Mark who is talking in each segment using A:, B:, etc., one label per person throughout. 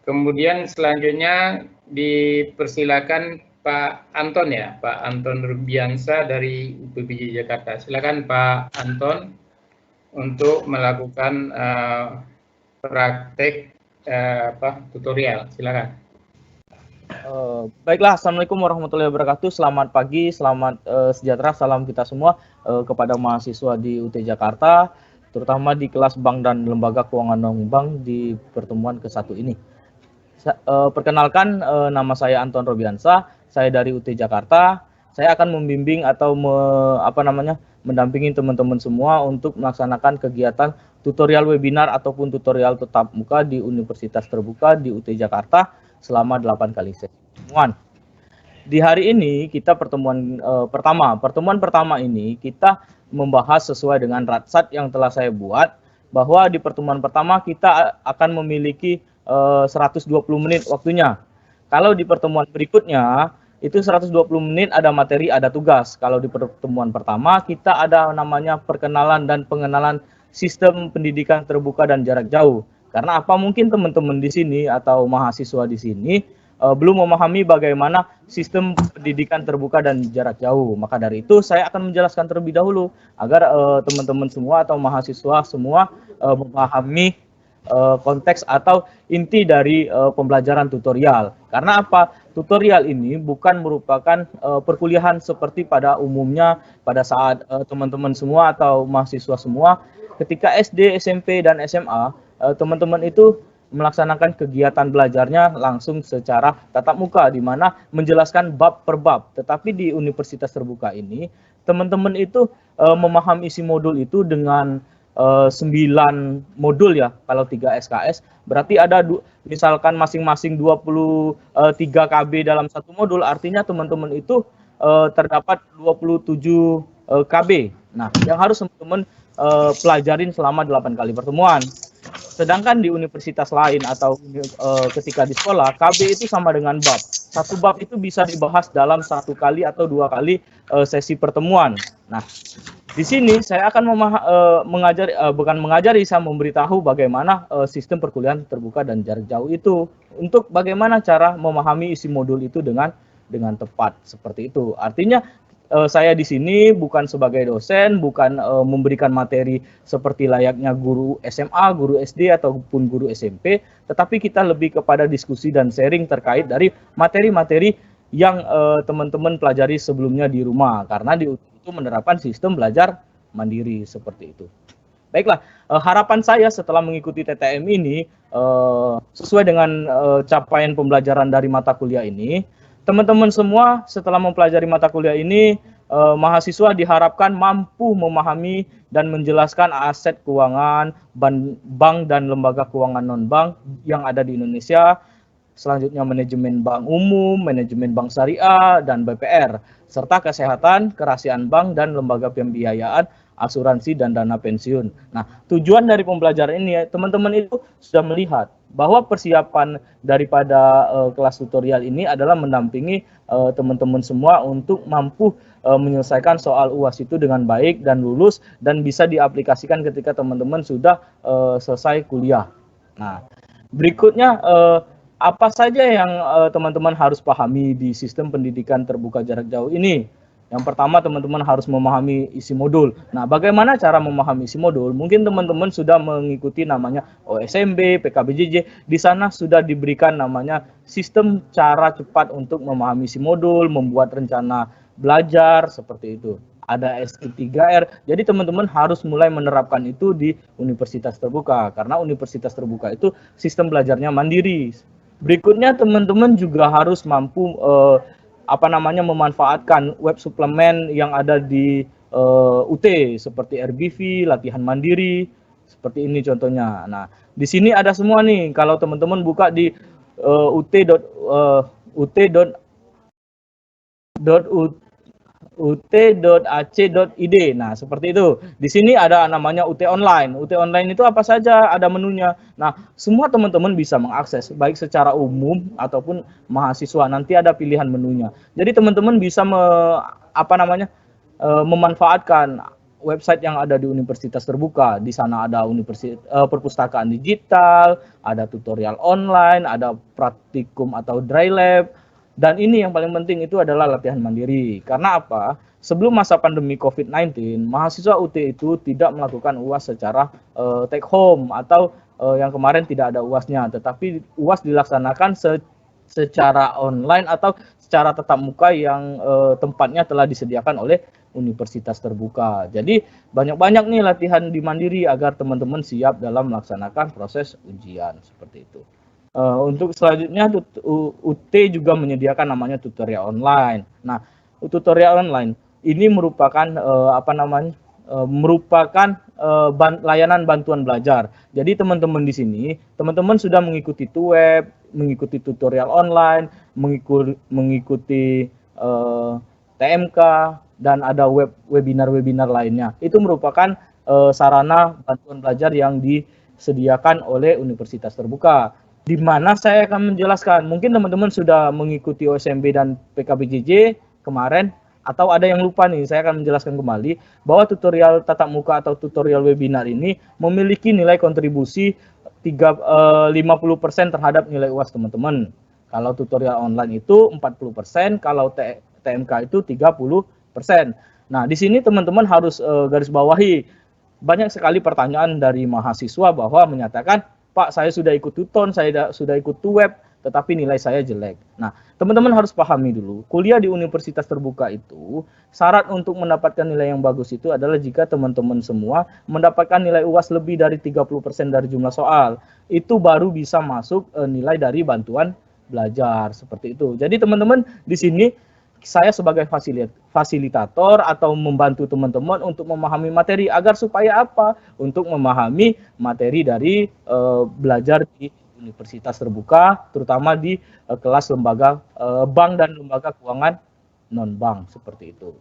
A: Kemudian selanjutnya dipersilakan Pak Anton ya, Pak Anton Rubiansa dari UPBJ Jakarta. Silakan Pak Anton untuk melakukan praktek tutorial. Silakan.
B: Baiklah, Assalamualaikum warahmatullahi wabarakatuh. Selamat pagi, selamat sejahtera, salam kita semua kepada mahasiswa di UT Jakarta, terutama di kelas Bank dan Lembaga Keuangan Non-Bank di pertemuan ke-1 ini. Perkenalkan, nama saya Anton Robiansa, saya dari UT Jakarta. Saya akan membimbing atau mendampingi teman-teman semua untuk melaksanakan kegiatan tutorial webinar ataupun tutorial tatap muka di Universitas Terbuka di UT Jakarta selama 8 kali sesi pertemuan. Di hari ini kita pertemuan pertama ini kita membahas sesuai dengan ratsat yang telah saya buat, bahwa di pertemuan pertama kita akan memiliki 120 menit waktunya. Kalau di pertemuan berikutnya itu 120 menit ada materi, ada tugas. Kalau di pertemuan pertama kita ada namanya perkenalan dan pengenalan sistem pendidikan terbuka dan jarak jauh. Karena apa, mungkin teman-teman di sini atau mahasiswa di sini belum memahami bagaimana sistem pendidikan terbuka dan jarak jauh. Maka dari itu saya akan menjelaskan terlebih dahulu agar teman-teman semua atau mahasiswa semua memahami konteks atau inti dari pembelajaran tutorial. Karena apa? Tutorial ini bukan merupakan perkuliahan seperti pada umumnya pada saat teman-teman semua atau mahasiswa semua ketika SD, SMP, dan SMA, teman-teman itu melaksanakan kegiatan belajarnya langsung secara tatap muka, di mana menjelaskan bab per bab. Tetapi di Universitas Terbuka ini, teman-teman itu memahami isi modul itu dengan 9 modul ya. Kalau 3 SKS berarti ada misalkan masing-masing 23 KB dalam satu modul, artinya teman-teman itu terdapat 27 KB. Nah, yang harus teman-teman pelajarin selama 8 kali pertemuan. Sedangkan di universitas lain atau ketika di sekolah, KB itu sama dengan bab. Satu bab itu bisa dibahas dalam 1 kali atau 2 kali sesi pertemuan. Nah, di sini saya akan saya memberitahu bagaimana sistem perkuliahan terbuka dan jarak jauh itu, untuk bagaimana cara memahami isi modul itu dengan tepat seperti itu. Artinya saya di sini bukan sebagai dosen, bukan memberikan materi seperti layaknya guru SMA, guru SD ataupun guru SMP, tetapi kita lebih kepada diskusi dan sharing terkait dari materi-materi yang teman-teman pelajari sebelumnya di rumah, karena di itu menerapkan sistem belajar mandiri seperti itu. Baiklah, harapan saya setelah mengikuti TTM ini sesuai dengan capaian pembelajaran dari mata kuliah ini, teman-teman semua setelah mempelajari mata kuliah ini, mahasiswa diharapkan mampu memahami dan menjelaskan aset keuangan, bank dan lembaga keuangan non-bank yang ada di Indonesia, selanjutnya manajemen bank umum, manajemen bank syariah, dan BPR, serta kesehatan, kerahasiaan bank, dan lembaga pembiayaan, asuransi, dan dana pensiun. Nah, tujuan dari pembelajaran ini, teman-teman itu sudah melihat bahwa persiapan daripada kelas tutorial ini adalah mendampingi teman-teman semua untuk mampu menyelesaikan soal UAS itu dengan baik dan lulus, dan bisa diaplikasikan ketika teman-teman sudah selesai kuliah. Nah, berikutnya apa saja yang teman-teman harus pahami di sistem pendidikan terbuka jarak jauh ini? Yang pertama, teman-teman harus memahami isi modul. Nah, bagaimana cara memahami isi modul? Mungkin teman-teman sudah mengikuti namanya OSMB, PKBJJ. Di sana sudah diberikan namanya sistem cara cepat untuk memahami isi modul, membuat rencana belajar, seperti itu. Ada SI3R. Jadi teman-teman harus mulai menerapkan itu di Universitas Terbuka, karena Universitas Terbuka itu sistem belajarnya mandiri. Berikutnya, teman-teman juga harus mampu memanfaatkan web suplemen yang ada di UT seperti RBV, latihan mandiri, seperti ini contohnya. Nah, di sini ada semua nih. Kalau teman-teman buka di ut.ac.id. Nah, seperti itu. Di sini ada namanya UT Online. UT Online itu apa saja? Ada menunya. Nah, semua teman-teman bisa mengakses, baik secara umum ataupun mahasiswa. Nanti ada pilihan menunya. Jadi teman-teman bisa memanfaatkan website yang ada di universitas terbuka. Di sana ada perpustakaan digital, ada tutorial online, ada praktikum atau dry lab. Dan ini yang paling penting itu adalah latihan mandiri. Karena apa? Sebelum masa pandemi COVID-19, mahasiswa UT itu tidak melakukan UAS secara take home atau yang kemarin tidak ada UASnya, tetapi UAS dilaksanakan secara online atau secara tatap muka yang tempatnya telah disediakan oleh universitas terbuka. Jadi banyak-banyak nih latihan di mandiri agar teman-teman siap dalam melaksanakan proses ujian seperti itu. Untuk selanjutnya UT juga menyediakan namanya tutorial online. Nah, tutorial online ini merupakan layanan bantuan belajar. Jadi teman-teman di sini, teman-teman sudah mengikuti web, mengikuti tutorial online, mengikuti TMK, dan ada webinar-webinar lainnya. Itu merupakan sarana bantuan belajar yang disediakan oleh universitas terbuka. Di mana saya akan menjelaskan, mungkin teman-teman sudah mengikuti OSMB dan PKBJJ kemarin, atau ada yang lupa nih, saya akan menjelaskan kembali bahwa tutorial tatap muka atau tutorial webinar ini memiliki nilai kontribusi 50% terhadap nilai UAS teman-teman. Kalau tutorial online itu 40%, kalau TMK itu 30%. Nah, di sini teman-teman harus garis bawahi, banyak sekali pertanyaan dari mahasiswa bahwa menyatakan, Pak, saya sudah ikut tuton, saya sudah ikut web, tetapi nilai saya jelek. Nah, teman-teman harus pahami dulu, kuliah di universitas terbuka itu, syarat untuk mendapatkan nilai yang bagus itu adalah jika teman-teman semua mendapatkan nilai UAS lebih dari 30% dari jumlah soal. Itu baru bisa masuk nilai dari bantuan belajar, seperti itu. Jadi teman-teman di sini, saya sebagai fasilitator atau membantu teman-teman untuk memahami materi agar supaya apa? Untuk memahami materi dari belajar di universitas terbuka, terutama di kelas lembaga bank dan lembaga keuangan non-bank, seperti itu.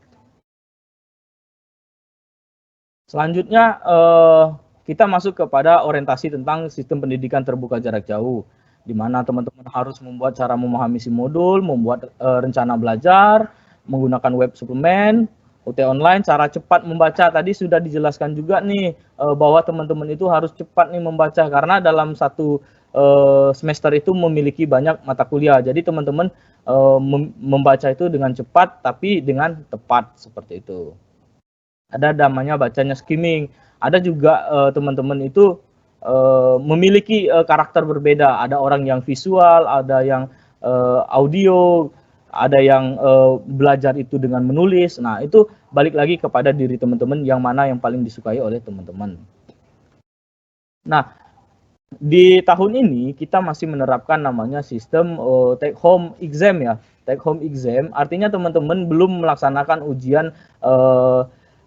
B: Selanjutnya kita masuk kepada orientasi tentang sistem pendidikan terbuka jarak jauh, di mana teman-teman harus membuat cara memahami si modul, membuat rencana belajar, menggunakan web suplemen, UT online, cara cepat membaca. Tadi sudah dijelaskan juga nih bahwa teman-teman itu harus cepat nih membaca, karena dalam satu semester itu memiliki banyak mata kuliah. Jadi teman-teman membaca itu dengan cepat tapi dengan tepat, seperti itu. Ada namanya bacanya skimming. Ada juga teman-teman itu memiliki karakter berbeda. Ada orang yang visual, ada yang audio, ada yang belajar itu dengan menulis. Nah, itu balik lagi kepada diri teman-teman yang mana yang paling disukai oleh teman-teman. Nah, di tahun ini kita masih menerapkan namanya sistem take home exam ya. Take home exam artinya teman-teman belum melaksanakan ujian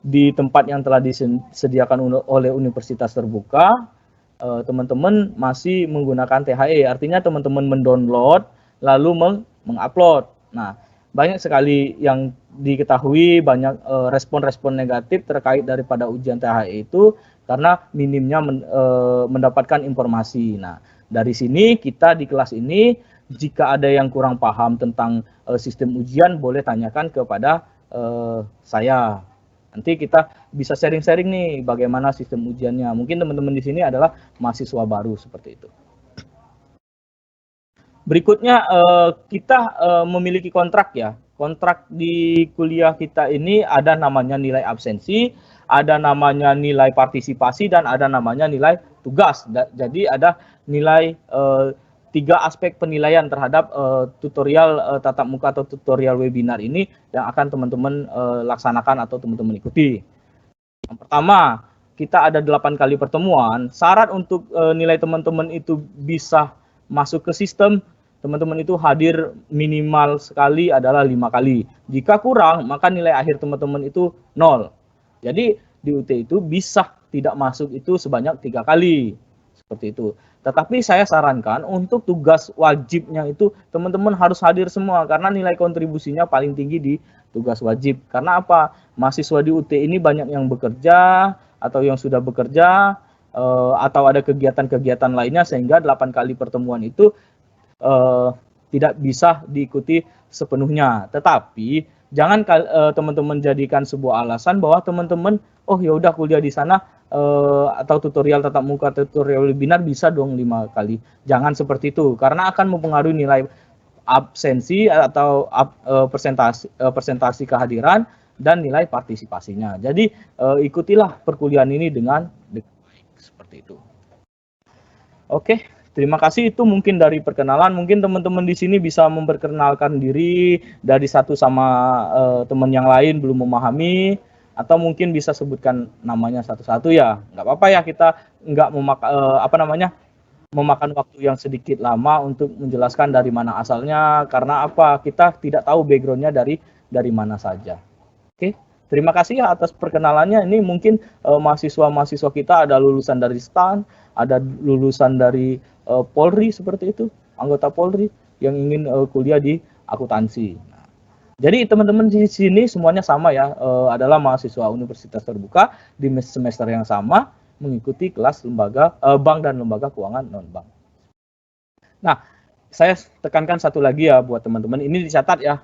B: di tempat yang telah disediakan oleh universitas terbuka. Teman-teman masih menggunakan THE, artinya teman-teman mendownload lalu mengupload. Nah, banyak sekali yang diketahui, banyak respon-respon negatif terkait daripada ujian THE itu karena minimnya mendapatkan informasi. Nah, dari sini kita di kelas ini, jika ada yang kurang paham tentang sistem ujian, boleh tanyakan kepada saya. Nanti kita bisa sharing-sharing nih bagaimana sistem ujiannya. Mungkin teman-teman di sini adalah mahasiswa baru, seperti itu. Berikutnya kita memiliki kontrak ya. Kontrak di kuliah kita ini ada namanya nilai absensi, ada namanya nilai partisipasi, dan ada namanya nilai tugas. Jadi ada nilai 3 aspek penilaian terhadap tutorial tatap muka atau tutorial webinar ini yang akan teman-teman laksanakan atau teman-teman ikuti. Yang pertama, kita ada 8 kali pertemuan. Syarat untuk nilai teman-teman itu bisa masuk ke sistem, teman-teman itu hadir minimal sekali adalah 5 kali. Jika kurang, maka nilai akhir teman-teman itu 0. Jadi di UT itu bisa tidak masuk itu sebanyak 3 kali. Seperti itu. Tetapi saya sarankan untuk tugas wajibnya itu teman-teman harus hadir semua, karena nilai kontribusinya paling tinggi di tugas wajib. Karena apa? Mahasiswa di UT ini banyak yang bekerja atau yang sudah bekerja atau ada kegiatan-kegiatan lainnya, sehingga 8 kali pertemuan itu tidak bisa diikuti sepenuhnya. Tetapi Jangan teman-teman jadikan sebuah alasan bahwa teman-teman, oh ya udah kuliah di sana atau tutorial tatap muka, tutorial webinar bisa dong 5 kali. Jangan seperti itu, karena akan mempengaruhi nilai absensi atau presentasi kehadiran dan nilai partisipasinya. Jadi ikutilah perkuliahan ini dengan baik seperti itu. Oke, terima kasih. Itu mungkin dari perkenalan. Mungkin teman-teman di sini bisa memperkenalkan diri dari satu sama teman yang lain belum memahami, atau mungkin bisa sebutkan namanya satu-satu ya. Nggak apa-apa ya, kita nggak memakan waktu yang sedikit lama untuk menjelaskan dari mana asalnya, karena apa, kita tidak tahu backgroundnya dari mana saja. Oke, terima kasih ya atas perkenalannya. Ini mungkin mahasiswa-mahasiswa kita ada lulusan dari STAN, ada lulusan dari Polri seperti itu, anggota Polri yang ingin kuliah di akuntansi. Nah, jadi teman-teman di sini semuanya sama ya, adalah mahasiswa Universitas Terbuka di semester yang sama, mengikuti kelas lembaga bank dan lembaga keuangan non-bank. Nah, saya tekankan satu lagi ya buat teman-teman, ini dicatat ya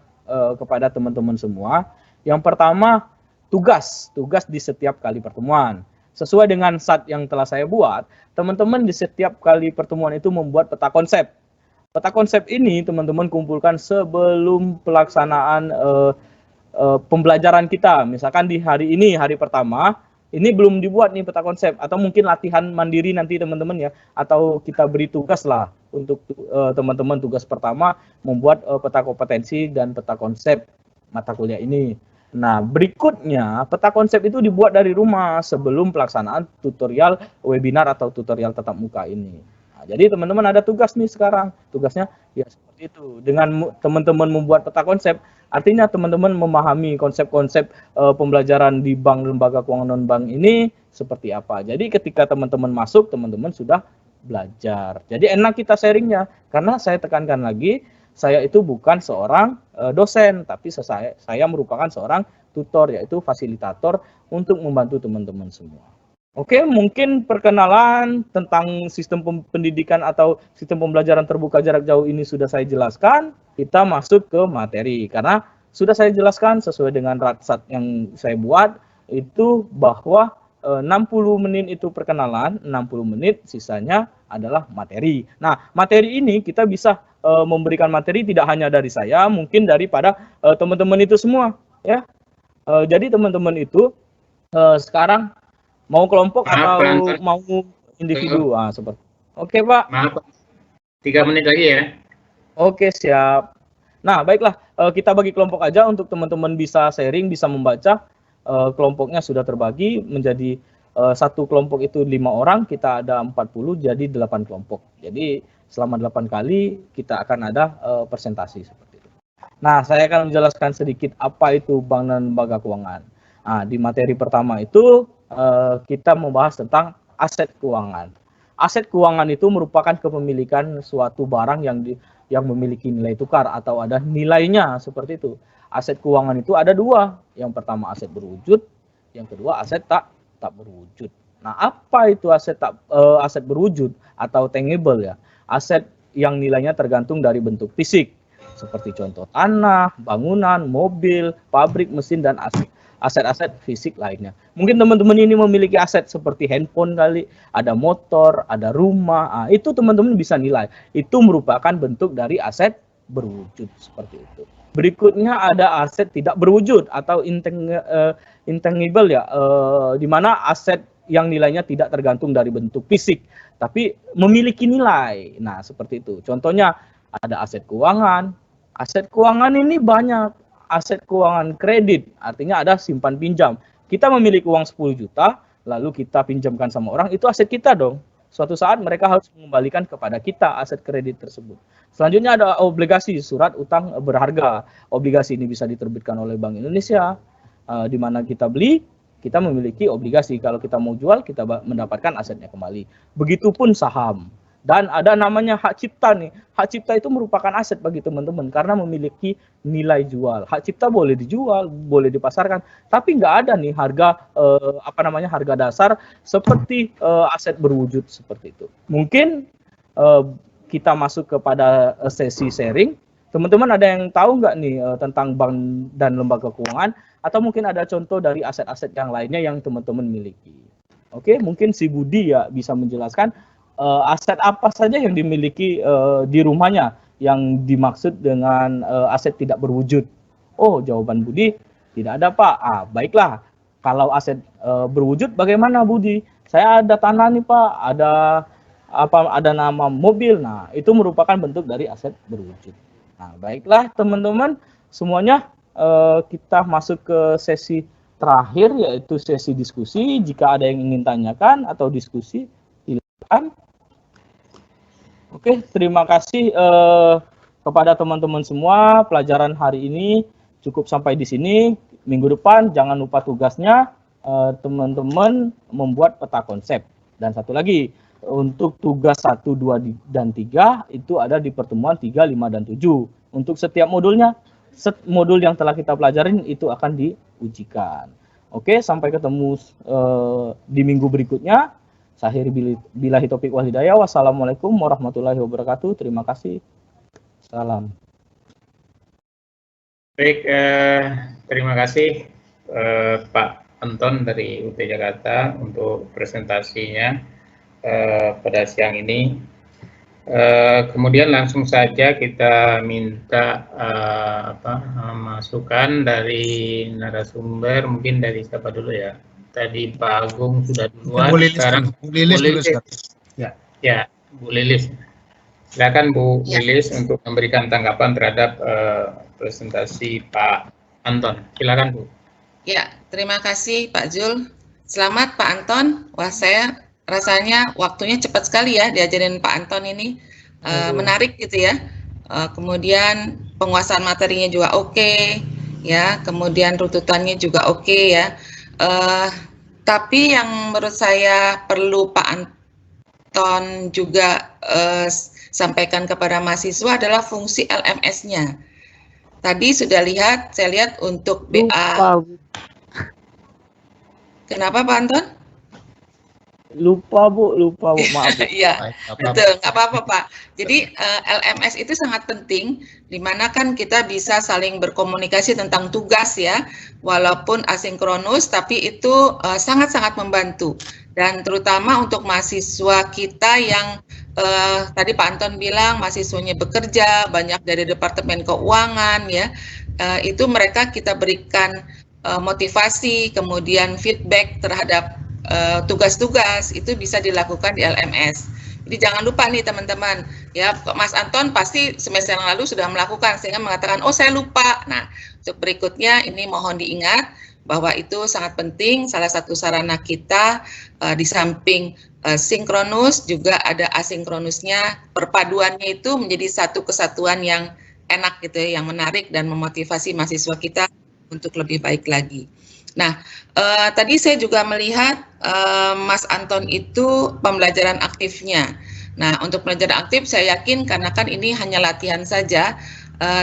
B: kepada teman-teman semua. Yang pertama, tugas di setiap kali pertemuan. Sesuai dengan SAT yang telah saya buat, teman-teman di setiap kali pertemuan itu membuat peta konsep. Peta konsep ini teman-teman kumpulkan sebelum pelaksanaan pembelajaran kita. Misalkan di hari ini, hari pertama, ini belum dibuat nih peta konsep, atau mungkin latihan mandiri nanti teman-teman ya, atau kita beri tugas lah untuk teman-teman tugas pertama membuat peta kompetensi dan peta konsep mata kuliah ini. Nah, berikutnya peta konsep itu dibuat dari rumah sebelum pelaksanaan tutorial webinar atau tutorial tatap muka ini. Nah, jadi teman-teman ada tugas nih sekarang. Tugasnya ya seperti itu. Dengan teman-teman membuat peta konsep, artinya teman-teman memahami konsep-konsep pembelajaran di bank lembaga keuangan non-bank ini seperti apa. Jadi ketika teman-teman masuk, teman-teman sudah belajar. Jadi enak kita sharingnya, karena saya tekankan lagi, saya itu bukan seorang dosen, tapi saya merupakan seorang tutor, yaitu fasilitator untuk membantu teman-teman semua. Oke, mungkin perkenalan tentang sistem pendidikan atau sistem pembelajaran terbuka jarak jauh ini sudah saya jelaskan. Kita masuk ke materi, karena sudah saya jelaskan sesuai dengan ratsat yang saya buat, itu bahwa 60 menit itu perkenalan, 60 menit sisanya adalah materi. Nah, materi ini kita bisa memberikan materi tidak hanya dari saya, mungkin daripada teman-teman itu semua ya. Jadi teman-teman itu sekarang mau kelompok atau mau individu, seperti. Oke Pak.
A: Maaf, 3 menit lagi ya.
B: Oke, siap. Nah, baiklah, kita bagi kelompok aja untuk teman-teman bisa sharing, bisa membaca. Kelompoknya sudah terbagi menjadi satu kelompok itu 5 orang, kita ada 40, jadi 8 kelompok. Jadi selama 8 kali kita akan ada presentasi seperti itu. Nah, saya akan menjelaskan sedikit apa itu bank dan lembaga keuangan. Nah, di materi pertama itu kita membahas tentang aset keuangan. Aset keuangan itu merupakan kepemilikan suatu barang yang memiliki nilai tukar atau ada nilainya seperti itu. Aset keuangan itu ada 2. Yang pertama aset berwujud, yang kedua aset tak berwujud. Nah, apa itu aset berwujud atau tangible ya? Aset yang nilainya tergantung dari bentuk fisik, seperti contoh tanah, bangunan, mobil, pabrik, mesin, dan aset-aset fisik lainnya. Mungkin teman-teman ini memiliki aset seperti handphone kali, ada motor, ada rumah. Itu teman-teman bisa nilai. Itu merupakan bentuk dari aset berwujud seperti itu. Berikutnya ada aset tidak berwujud atau intangible ya, di mana aset yang nilainya tidak tergantung dari bentuk fisik, tapi memiliki nilai. Nah, seperti itu. Contohnya ada aset keuangan. Aset keuangan ini banyak. Aset keuangan kredit, artinya ada simpan pinjam. Kita memiliki uang 10 juta, lalu kita pinjamkan sama orang, itu aset kita dong. Suatu saat mereka harus mengembalikan kepada kita aset kredit tersebut. Selanjutnya ada obligasi, surat utang berharga. Obligasi ini bisa diterbitkan oleh Bank Indonesia, di mana kita beli, kita memiliki obligasi. Kalau kita mau jual, kita mendapatkan asetnya kembali. Begitupun saham. Dan ada namanya hak cipta nih. Hak cipta itu merupakan aset bagi teman-teman karena memiliki nilai jual. Hak cipta boleh dijual, boleh dipasarkan, tapi nggak ada nih harga harga dasar seperti aset berwujud seperti itu. Mungkin kita masuk kepada sesi sharing. Teman-teman ada yang tahu nggak nih tentang bank dan lembaga keuangan, atau mungkin ada contoh dari aset-aset yang lainnya yang teman-teman miliki? Oke, mungkin si Budi ya bisa menjelaskan aset apa saja yang dimiliki di rumahnya yang dimaksud dengan aset tidak berwujud. Oh, jawaban Budi tidak ada, Pak. Baiklah. Kalau aset berwujud bagaimana, Budi? Saya ada tanah nih, Pak. Ada nama mobil. Nah, itu merupakan bentuk dari aset berwujud. Nah, baiklah teman-teman semuanya, kita masuk ke sesi terakhir, yaitu sesi diskusi. Jika ada yang ingin tanyakan atau diskusi, silakan. Oke, terima kasih kepada teman-teman semua. Pelajaran hari ini cukup sampai di sini. Minggu depan jangan lupa tugasnya, teman-teman membuat peta konsep. Dan satu lagi, untuk tugas 1, 2, dan 3 itu ada di pertemuan 3, 5, dan 7. Untuk setiap modulnya, modul yang telah kita pelajarin itu akan diujikan. Oke, sampai ketemu di minggu berikutnya. Saya billahi taufiq wal hidayah. Wassalamualaikum warahmatullahi wabarakatuh. Terima kasih. Salam.
A: Baik, terima kasih Pak Anton dari UT Jakarta untuk presentasinya pada siang ini. Kemudian langsung saja kita minta masukan dari narasumber, mungkin dari siapa dulu ya? Tadi Pak Agung sudah duluan, sekarang Bu Lilis. Ya, Bu Lilis. Silakan Bu Lilis untuk memberikan tanggapan terhadap presentasi Pak Anton. Silakan Bu.
C: Ya, terima kasih Pak Zul. Selamat Pak Anton. Wah, saya rasanya waktunya cepat sekali ya diajarin Pak Anton ini. Menarik gitu ya. Kemudian penguasaan materinya juga oke, ya. Kemudian runtutannya juga oke ya. Tapi yang menurut saya perlu Pak Anton juga sampaikan kepada mahasiswa adalah fungsi LMS-nya. Tadi sudah lihat, saya lihat untuk BA. Kenapa Pak Anton?
B: Lupa Bu, maaf.
C: Iya, betul, nggak apa-apa Pak. Jadi LMS itu sangat penting, di mana kan kita bisa saling berkomunikasi tentang tugas ya, walaupun asinkronus, tapi itu sangat-sangat membantu. Dan terutama untuk mahasiswa kita yang tadi Pak Anton bilang mahasiswanya bekerja, banyak dari Departemen Keuangan ya, itu mereka kita berikan motivasi, kemudian feedback terhadap tugas-tugas itu bisa dilakukan di LMS. Jadi jangan lupa nih teman-teman, ya Mas Anton pasti semester yang lalu sudah melakukan sehingga mengatakan oh saya lupa. Nah untuk berikutnya ini mohon diingat bahwa itu sangat penting. Salah satu sarana kita di samping sinkronus juga ada asinkronusnya. Perpaduannya itu menjadi satu kesatuan yang enak gitu ya, yang menarik dan memotivasi mahasiswa kita untuk lebih baik lagi. Nah, tadi saya juga melihat Mas Anton itu pembelajaran aktifnya. Nah, untuk pembelajaran aktif saya yakin karena kan ini hanya latihan saja,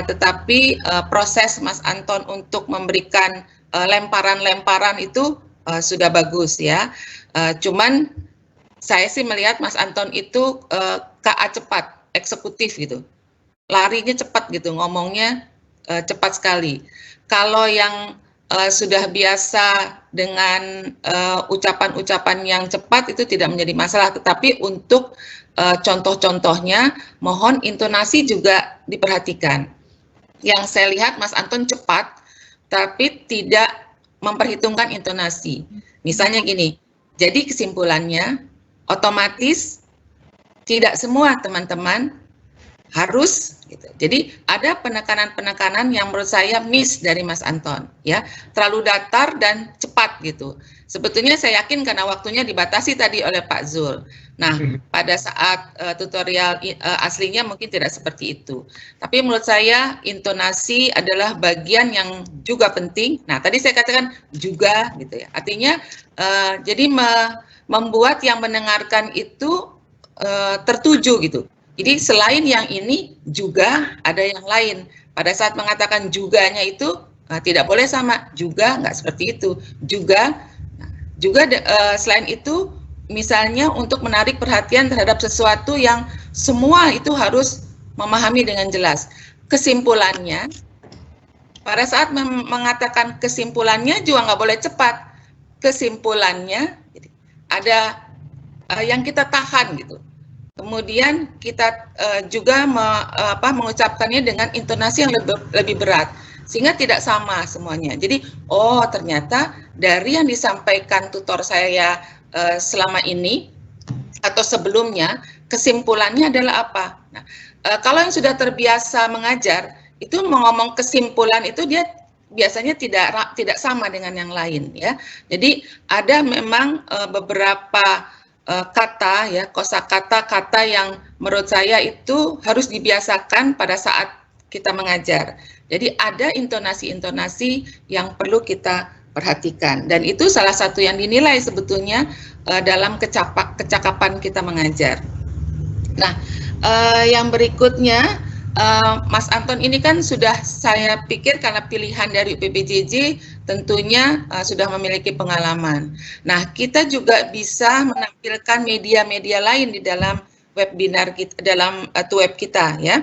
C: tetapi proses Mas Anton untuk memberikan lemparan-lemparan itu sudah bagus ya. Cuman saya sih melihat Mas Anton itu KA cepat, eksekutif gitu. Larinya cepat gitu, ngomongnya cepat sekali. Kalau yang sudah biasa dengan ucapan-ucapan yang cepat itu tidak menjadi masalah, tetapi untuk contoh-contohnya mohon intonasi juga diperhatikan. Yang saya lihat Mas Anton cepat tapi tidak memperhitungkan intonasi. Misalnya gini, jadi kesimpulannya otomatis tidak semua teman-teman harus gitu. Jadi ada penekanan-penekanan yang menurut saya miss dari Mas Anton ya, terlalu datar dan cepat gitu. Sebetulnya saya yakin karena waktunya dibatasi tadi oleh Pak Zul. Nah, pada saat tutorial aslinya mungkin tidak seperti itu. Tapi menurut saya intonasi adalah bagian yang juga penting. Nah, tadi saya katakan juga gitu ya. Artinya jadi membuat yang mendengarkan itu tertuju gitu. Jadi selain yang ini juga ada yang lain. Pada saat mengatakan juganya itu tidak boleh sama, juga nggak seperti itu. Juga selain itu misalnya untuk menarik perhatian terhadap sesuatu yang semua itu harus memahami dengan jelas. kesimpulannya, pada saat mengatakan kesimpulannya juga nggak boleh cepat. Kesimpulannya ada yang kita tahan gitu. Kemudian kita juga mengucapkannya dengan intonasi yang lebih berat, sehingga tidak sama semuanya. Jadi, oh ternyata dari yang disampaikan tutor saya selama ini atau sebelumnya, kesimpulannya adalah apa? Nah, kalau yang sudah terbiasa mengajar, itu ngomong kesimpulan itu dia biasanya tidak sama dengan yang lain ya. Jadi ada memang beberapa kata ya, kosakata kata yang menurut saya itu harus dibiasakan pada saat kita mengajar. Jadi ada intonasi-intonasi yang perlu kita perhatikan, dan itu salah satu yang dinilai sebetulnya dalam kecakapan kita mengajar. Nah, yang berikutnya, Mas Anton ini kan sudah saya pikir karena pilihan dari UPBJJ tentunya sudah memiliki pengalaman. Nah, kita juga bisa menampilkan media-media lain di dalam webinar kita, dalam web kita ya.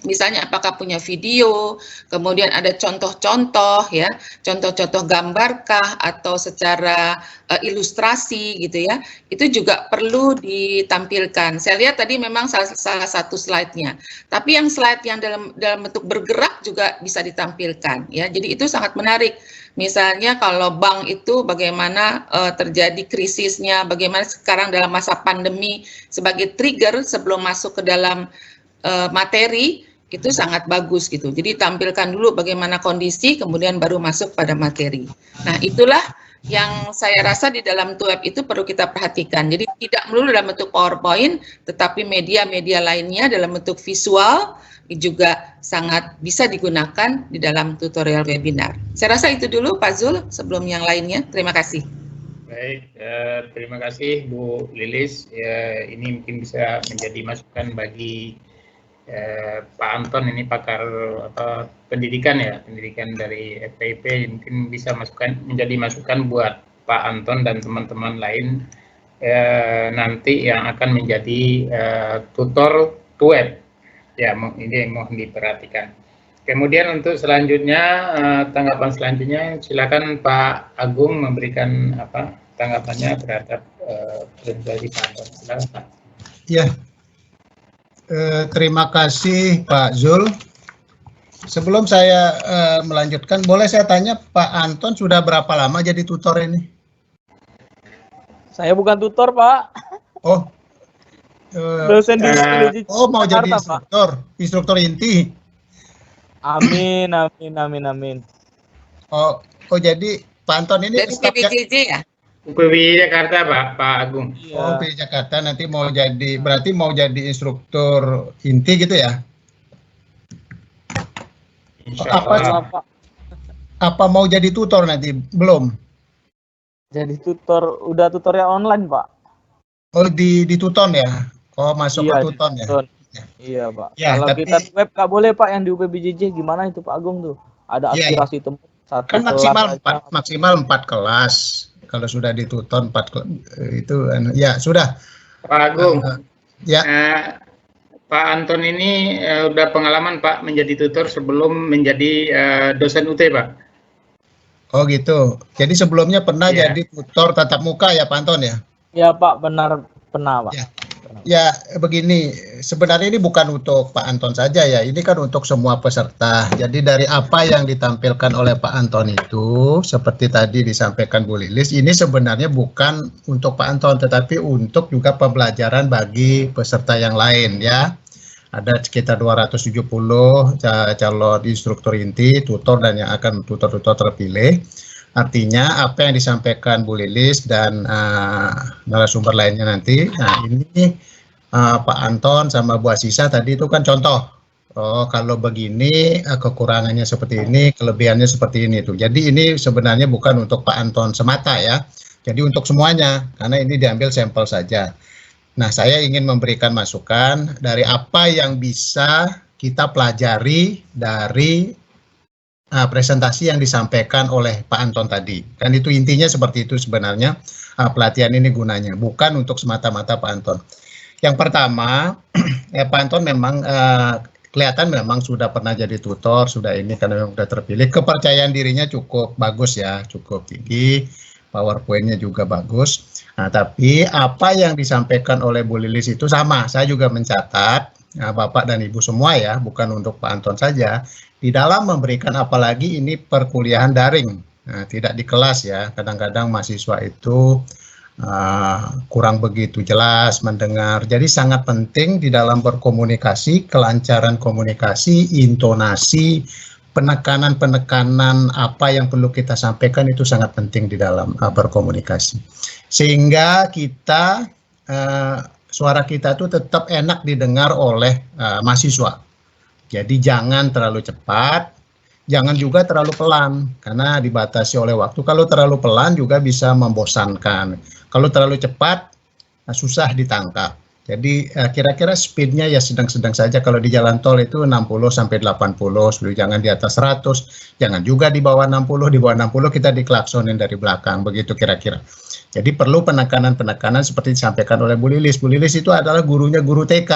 C: Misalnya apakah punya video, kemudian ada contoh-contoh ya, contoh-contoh gambarkah atau secara ilustrasi gitu ya, itu juga perlu ditampilkan. Saya lihat tadi memang salah satu slide-nya, tapi yang slide yang dalam bentuk bergerak juga bisa ditampilkan ya, jadi itu sangat menarik. Misalnya kalau bank itu bagaimana terjadi krisisnya, bagaimana sekarang dalam masa pandemi sebagai trigger sebelum masuk ke dalam materi, itu sangat bagus gitu. Jadi tampilkan dulu bagaimana kondisi, kemudian baru masuk pada materi. Nah, itulah yang saya rasa di dalam web itu perlu kita perhatikan. Jadi tidak melulu dalam bentuk PowerPoint, tetapi media-media lainnya dalam bentuk visual juga sangat bisa digunakan di dalam tutorial webinar. Saya rasa itu dulu Pak Zul, sebelum yang lainnya. Terima kasih.
A: Baik, terima kasih Bu Lilis. Ini mungkin bisa menjadi masukan bagi Pak Anton, ini pakar pendidikan ya, pendidikan dari FPIP, mungkin bisa menjadi masukan buat Pak Anton dan teman-teman lain nanti yang akan menjadi tutor web ya. Ini yang mohon diperhatikan. Kemudian untuk selanjutnya, tanggapan selanjutnya, silakan Pak Agung memberikan tanggapannya terhadap presentasi Pak Anton. Silakan Pak.
D: Ya. Terima kasih Pak Zul. Sebelum saya melanjutkan, boleh saya tanya Pak Anton sudah berapa lama jadi tutor ini?
B: Saya bukan tutor Pak.
D: Oh,
B: dosen di
D: oh mau
B: Jakarta,
D: jadi instruktur, Pak. Instruktur inti.
B: Amin, amin, amin, amin.
D: Oh jadi Pak Anton ini
C: dari UPBJJ ya?
A: UPBJ Jakarta Pak Agung.
B: Iya.
D: Oh, UPBJ Jakarta nanti berarti mau jadi instruktur inti gitu ya? Apa mau jadi tutor nanti? Belum.
B: Jadi udah tutorial online Pak.
D: Oh di Tuton ya? Oh masuk ke Tuton ya?
B: Iya Pak.
D: Ya,
B: kalau
D: tapi,
B: kita web nggak boleh Pak, yang di UPBJJ gimana itu Pak Agung tuh? Ada aspirasi ya. Satu
D: kan maksimal 4 kelas. Kalau sudah dituton 4 itu ya sudah.
A: Pak Agung.
D: Ya.
A: Pak Anton ini udah pengalaman Pak menjadi tutor sebelum menjadi dosen UT Pak.
D: Oh gitu. Jadi sebelumnya pernah jadi tutor tatap muka ya Pak Anton ya?
B: Ya Pak, benar pernah Pak.
D: Ya begini, sebenarnya ini bukan untuk Pak Anton saja ya, ini kan untuk semua peserta. Jadi dari apa yang ditampilkan oleh Pak Anton itu, seperti tadi disampaikan Bu Lilis, ini sebenarnya bukan untuk Pak Anton, tetapi untuk juga pembelajaran bagi peserta yang lain ya. Ada sekitar 270 calon instruktur inti, tutor dan yang akan tutor-tutor terpilih. Artinya apa yang disampaikan Bu Lilis dan narasumber lainnya nanti, nah ini Pak Anton sama Bu Asisa tadi itu kan contoh. Oh kalau begini kekurangannya seperti ini, kelebihannya seperti ini tuh. Jadi ini sebenarnya bukan untuk Pak Anton semata ya. Jadi untuk semuanya, karena ini diambil sampel saja. Nah saya ingin memberikan masukan dari apa yang bisa kita pelajari dari presentasi yang disampaikan oleh Pak Anton tadi. Kan itu intinya seperti itu sebenarnya, pelatihan ini gunanya, bukan untuk semata-mata Pak Anton. Yang pertama, Pak Anton memang kelihatan memang sudah pernah jadi tutor, sudah ini karena memang sudah terpilih, kepercayaan dirinya cukup bagus ya, cukup tinggi, PowerPoint-nya juga bagus. Nah, tapi apa yang disampaikan oleh Bu Lilis itu sama, saya juga mencatat, Bapak dan Ibu semua ya, bukan untuk Pak Anton saja, di dalam memberikan apalagi ini perkuliahan daring, tidak di kelas ya, kadang-kadang mahasiswa itu kurang begitu jelas mendengar. Jadi sangat penting di dalam berkomunikasi, kelancaran komunikasi, intonasi, penekanan-penekanan apa yang perlu kita sampaikan itu sangat penting di dalam berkomunikasi. Sehingga kita suara kita itu tetap enak didengar oleh mahasiswa. Jadi jangan terlalu cepat, jangan juga terlalu pelan karena dibatasi oleh waktu. Kalau terlalu pelan juga bisa membosankan. Kalau terlalu cepat susah ditangkap. Jadi kira-kira speednya ya sedang-sedang saja. Kalau di jalan tol itu 60 sampai 80, jangan di atas 100, jangan juga di bawah 60, di bawah 60 kita diklaksonin dari belakang, begitu kira-kira. Jadi perlu penekanan-penekanan seperti disampaikan oleh Bu Lilis. Bu Lilis itu adalah gurunya guru TK,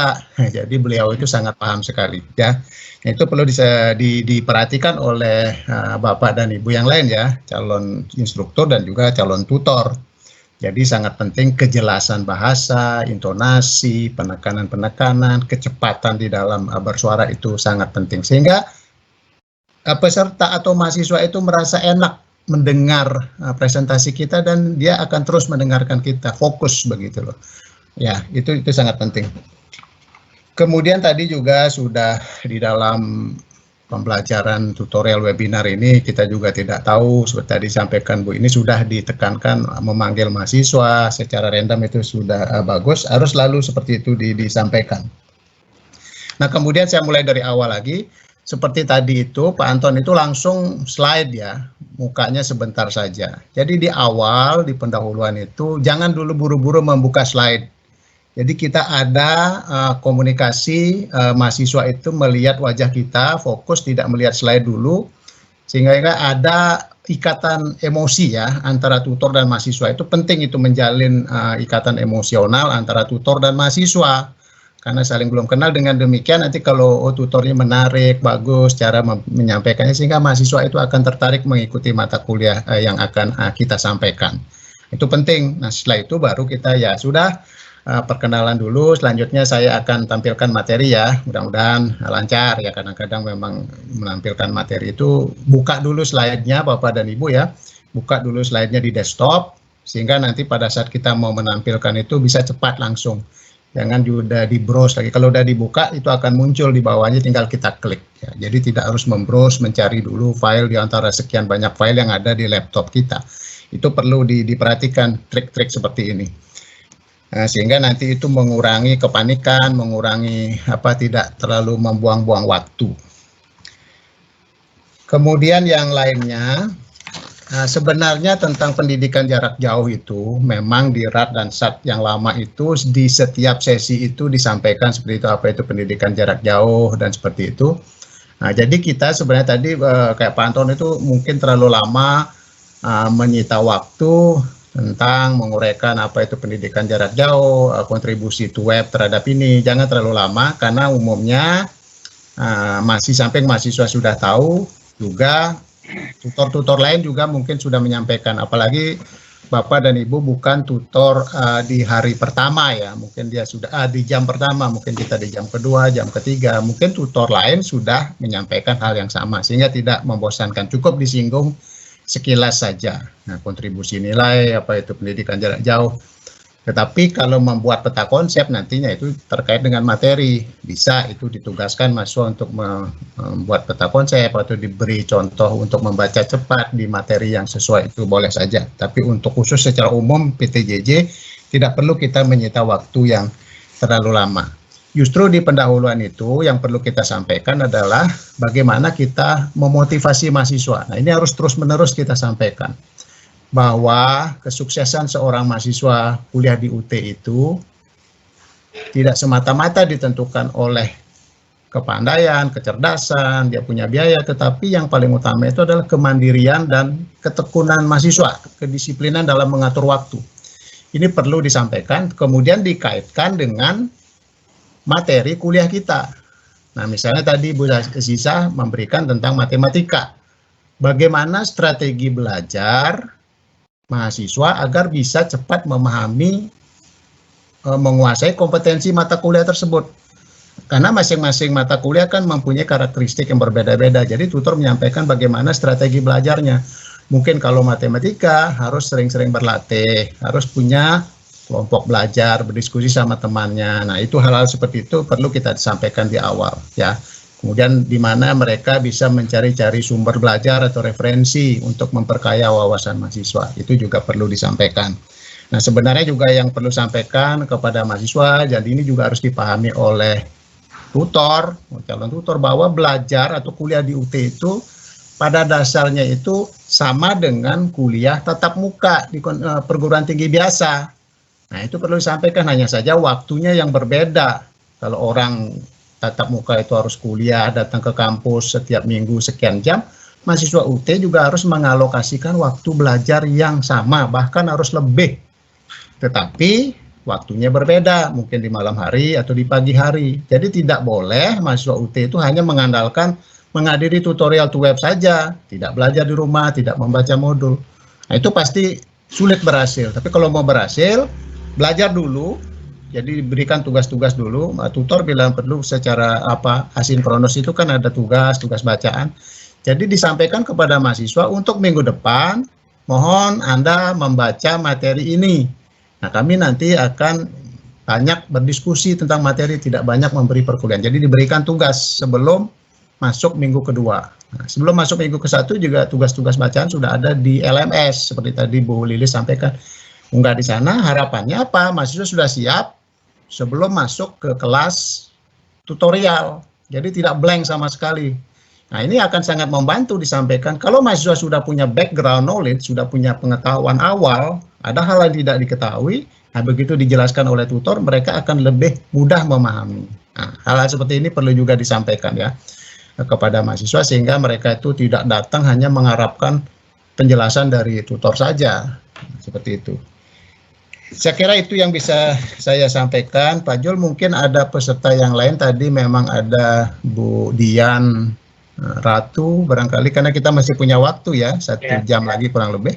D: jadi beliau itu sangat paham sekali ya. Itu perlu diperhatikan oleh Bapak dan Ibu yang lain ya, calon instruktur dan juga calon tutor. Jadi sangat penting kejelasan bahasa, intonasi, penekanan-penekanan, kecepatan di dalam bersuara itu sangat penting. Sehingga peserta atau mahasiswa itu merasa enak mendengar presentasi kita dan dia akan terus mendengarkan kita, fokus begitu loh. Ya, itu sangat penting. Kemudian tadi juga sudah di dalam pembelajaran tutorial webinar ini kita juga tidak tahu, seperti tadi disampaikan Bu, ini sudah ditekankan memanggil mahasiswa secara random itu sudah bagus, harus selalu seperti itu disampaikan. Nah kemudian saya mulai dari awal lagi, seperti tadi itu Pak Anton itu langsung slide ya, mukanya sebentar saja. Jadi di awal, di pendahuluan itu jangan dulu buru-buru membuka slide. Jadi kita ada komunikasi, mahasiswa itu melihat wajah kita, fokus, tidak melihat slide dulu, sehingga ada ikatan emosi ya antara tutor dan mahasiswa. Itu penting itu menjalin ikatan emosional antara tutor dan mahasiswa, karena saling belum kenal. Dengan demikian nanti kalau tutornya menarik, bagus cara menyampaikannya, sehingga mahasiswa itu akan tertarik mengikuti mata kuliah yang akan kita sampaikan. Itu penting. Nah setelah itu baru kita ya sudah perkenalan dulu, selanjutnya saya akan tampilkan materi ya, mudah-mudahan lancar ya. Kadang-kadang memang menampilkan materi itu buka dulu slide-nya Bapak dan Ibu ya, buka dulu slide-nya di desktop, sehingga nanti pada saat kita mau menampilkan itu bisa cepat langsung, jangan juga di browse lagi. Kalau udah dibuka itu akan muncul di bawahnya, tinggal kita klik ya. Jadi tidak harus membrowse, mencari dulu file di antara sekian banyak file yang ada di laptop kita. Itu perlu diperhatikan trik-trik seperti ini. Nah, sehingga nanti itu mengurangi kepanikan, mengurangi tidak terlalu membuang-buang waktu. Kemudian yang lainnya, sebenarnya tentang pendidikan jarak jauh itu memang di RAT dan SAT yang lama itu di setiap sesi itu disampaikan seperti itu, apa itu pendidikan jarak jauh dan seperti itu. Nah, jadi kita sebenarnya tadi kayak Pak Anton itu mungkin terlalu lama menyita waktu tentang menguraikan apa itu pendidikan jarak jauh, kontribusi to web terhadap ini. Jangan terlalu lama karena umumnya masih sampai mahasiswa sudah tahu, juga tutor-tutor lain juga mungkin sudah menyampaikan, apalagi Bapak dan Ibu bukan tutor di hari pertama ya, mungkin dia sudah di jam pertama, mungkin kita di jam kedua, jam ketiga, mungkin tutor lain sudah menyampaikan hal yang sama, sehingga tidak membosankan, cukup disinggung sekilas saja. Nah, kontribusi nilai, apa itu pendidikan jarak jauh. Tetapi kalau membuat peta konsep nantinya itu terkait dengan materi, bisa itu ditugaskan mahasiswa untuk membuat peta konsep atau diberi contoh untuk membaca cepat di materi yang sesuai, itu boleh saja. Tapi untuk khusus secara umum PTJJ tidak perlu kita menyita waktu yang terlalu lama. Justru di pendahuluan itu yang perlu kita sampaikan adalah bagaimana kita memotivasi mahasiswa. Nah, ini harus terus-menerus kita sampaikan bahwa kesuksesan seorang mahasiswa kuliah di UT itu tidak semata-mata ditentukan oleh kepandaian, kecerdasan, dia punya biaya, tetapi yang paling utama itu adalah kemandirian dan ketekunan mahasiswa, kedisiplinan dalam mengatur waktu. Ini perlu disampaikan, kemudian dikaitkan dengan materi kuliah kita. Nah, misalnya tadi Bu Sisa memberikan tentang matematika. Bagaimana strategi belajar mahasiswa agar bisa cepat memahami, menguasai kompetensi mata kuliah tersebut. Karena masing-masing mata kuliah kan mempunyai karakteristik yang berbeda-beda. Jadi tutor menyampaikan bagaimana strategi belajarnya. Mungkin kalau matematika harus sering-sering berlatih, harus punya kelompok belajar, berdiskusi sama temannya. Nah, itu hal-hal seperti itu perlu kita sampaikan di awal, ya. Kemudian di mana mereka bisa mencari-cari sumber belajar atau referensi untuk memperkaya wawasan mahasiswa. Itu juga perlu disampaikan. Nah, sebenarnya juga yang perlu sampaikan kepada mahasiswa, jadi ini juga harus dipahami oleh tutor, calon tutor, bahwa belajar atau kuliah di UT itu pada dasarnya itu sama dengan kuliah tatap muka di perguruan tinggi biasa. Nah, itu perlu disampaikan, hanya saja waktunya yang berbeda. Kalau orang tatap muka itu harus kuliah, datang ke kampus setiap minggu sekian jam, mahasiswa UT juga harus mengalokasikan waktu belajar yang sama, bahkan harus lebih. Tetapi waktunya berbeda, mungkin di malam hari atau di pagi hari. Jadi tidak boleh mahasiswa UT itu hanya mengandalkan menghadiri tutorial to web saja, tidak belajar di rumah, tidak membaca modul. Nah, itu pasti sulit berhasil. Tapi kalau mau berhasil, belajar dulu. Jadi diberikan tugas-tugas dulu. Tutor bilang perlu secara asinkronus itu kan ada tugas bacaan. Jadi disampaikan kepada mahasiswa untuk minggu depan, mohon Anda membaca materi ini. Nah, kami nanti akan banyak berdiskusi tentang materi, tidak banyak memberi perkuliahan. Jadi diberikan tugas sebelum masuk minggu kedua. Nah, sebelum masuk minggu ke-1 juga tugas-tugas bacaan sudah ada di LMS, seperti tadi Bu Lilis sampaikan. Unggah di sana, harapannya apa? Mahasiswa sudah siap sebelum masuk ke kelas tutorial. Jadi tidak blank sama sekali. Nah, ini akan sangat membantu disampaikan. Kalau mahasiswa sudah punya background knowledge, sudah punya pengetahuan awal, ada hal yang tidak diketahui, nah begitu dijelaskan oleh tutor, mereka akan lebih mudah memahami. Nah, hal-hal seperti ini perlu juga disampaikan ya kepada mahasiswa, sehingga mereka itu tidak datang hanya mengharapkan penjelasan dari tutor saja. Seperti itu. Saya kira itu yang bisa saya sampaikan. Pak Jul, mungkin ada peserta yang lain. Tadi memang ada Bu Dian, Ratu, barangkali karena kita masih punya waktu ya, 1 jam lagi kurang lebih.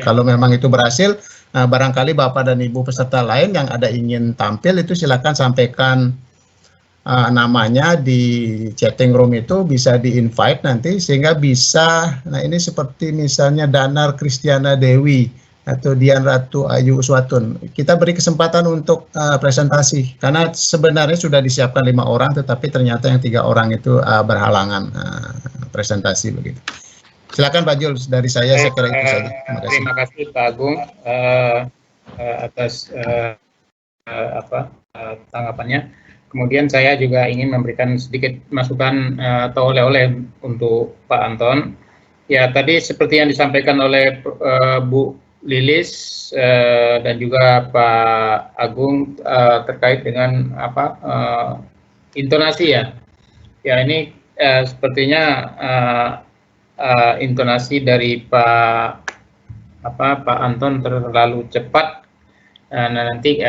D: Kalau memang itu berhasil, barangkali Bapak dan Ibu peserta lain yang ada ingin tampil itu silakan sampaikan namanya di chatting room, itu bisa di-invite nanti sehingga bisa. Nah, ini seperti misalnya Danar Kristiana Dewi atau Dian Ratu Ayu Uswatun. Kita beri kesempatan untuk presentasi karena sebenarnya sudah disiapkan 5 orang, tetapi ternyata yang 3 orang itu berhalangan presentasi begitu. Silakan Pak Jul, dari saya kira itu saja.
A: Terima kasih Pak Agung atas tanggapannya. Kemudian saya juga ingin memberikan sedikit masukan atau oleh-oleh untuk Pak Anton. Ya, tadi seperti yang disampaikan oleh Bu Lilis dan juga Pak Agung terkait dengan intonasi ya. Ya, ini sepertinya intonasi dari Pak Anton terlalu cepat. Nah, nanti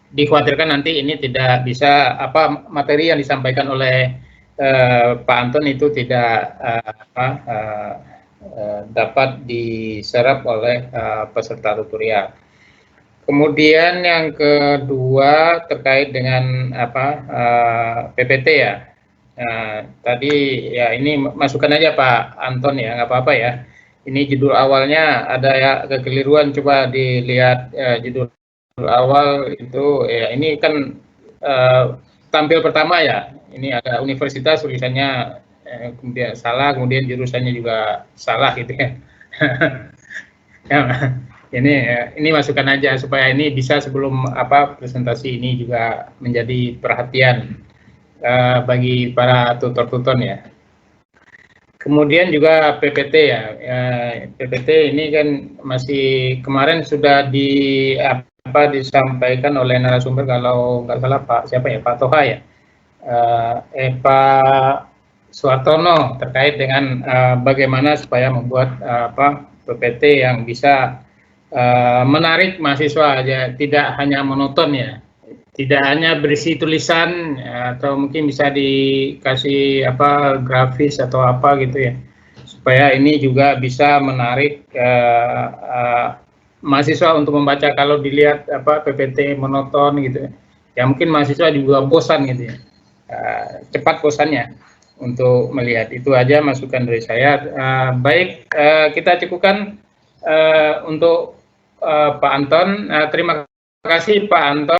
A: dikhawatirkan nanti ini tidak bisa materi yang disampaikan oleh Pak Anton itu tidak dapat diserap oleh peserta tutorial. Kemudian yang kedua terkait dengan PPT ya. Tadi ya ini masukan aja Pak Anton ya, nggak apa-apa ya. Ini judul awalnya ada ya kekeliruan, coba dilihat judul awal itu ya, ini kan tampil pertama ya. Ini ada universitas tulisannya kemudian salah, kemudian jurusannya juga salah gitu ya. Ya, ini masukan aja supaya ini bisa sebelum presentasi ini juga menjadi perhatian bagi para tutor-tutor ya. Kemudian juga PPT ya. PPT ini kan masih kemarin sudah disampaikan oleh narasumber, kalau nggak salah Pak Toha ya. Pak Suartono terkait dengan bagaimana supaya membuat PPT yang bisa menarik mahasiswa aja, tidak hanya monoton ya, tidak hanya berisi tulisan atau mungkin bisa dikasih apa grafis atau apa gitu ya, supaya ini juga bisa menarik mahasiswa untuk membaca. Kalau dilihat apa PPT monoton gitu ya, mungkin mahasiswa juga bosan gitu ya, cepat bosannya untuk melihat. Itu aja masukan dari saya. Baik, kita cukupkan untuk Pak Anton. Terima kasih Pak Anton.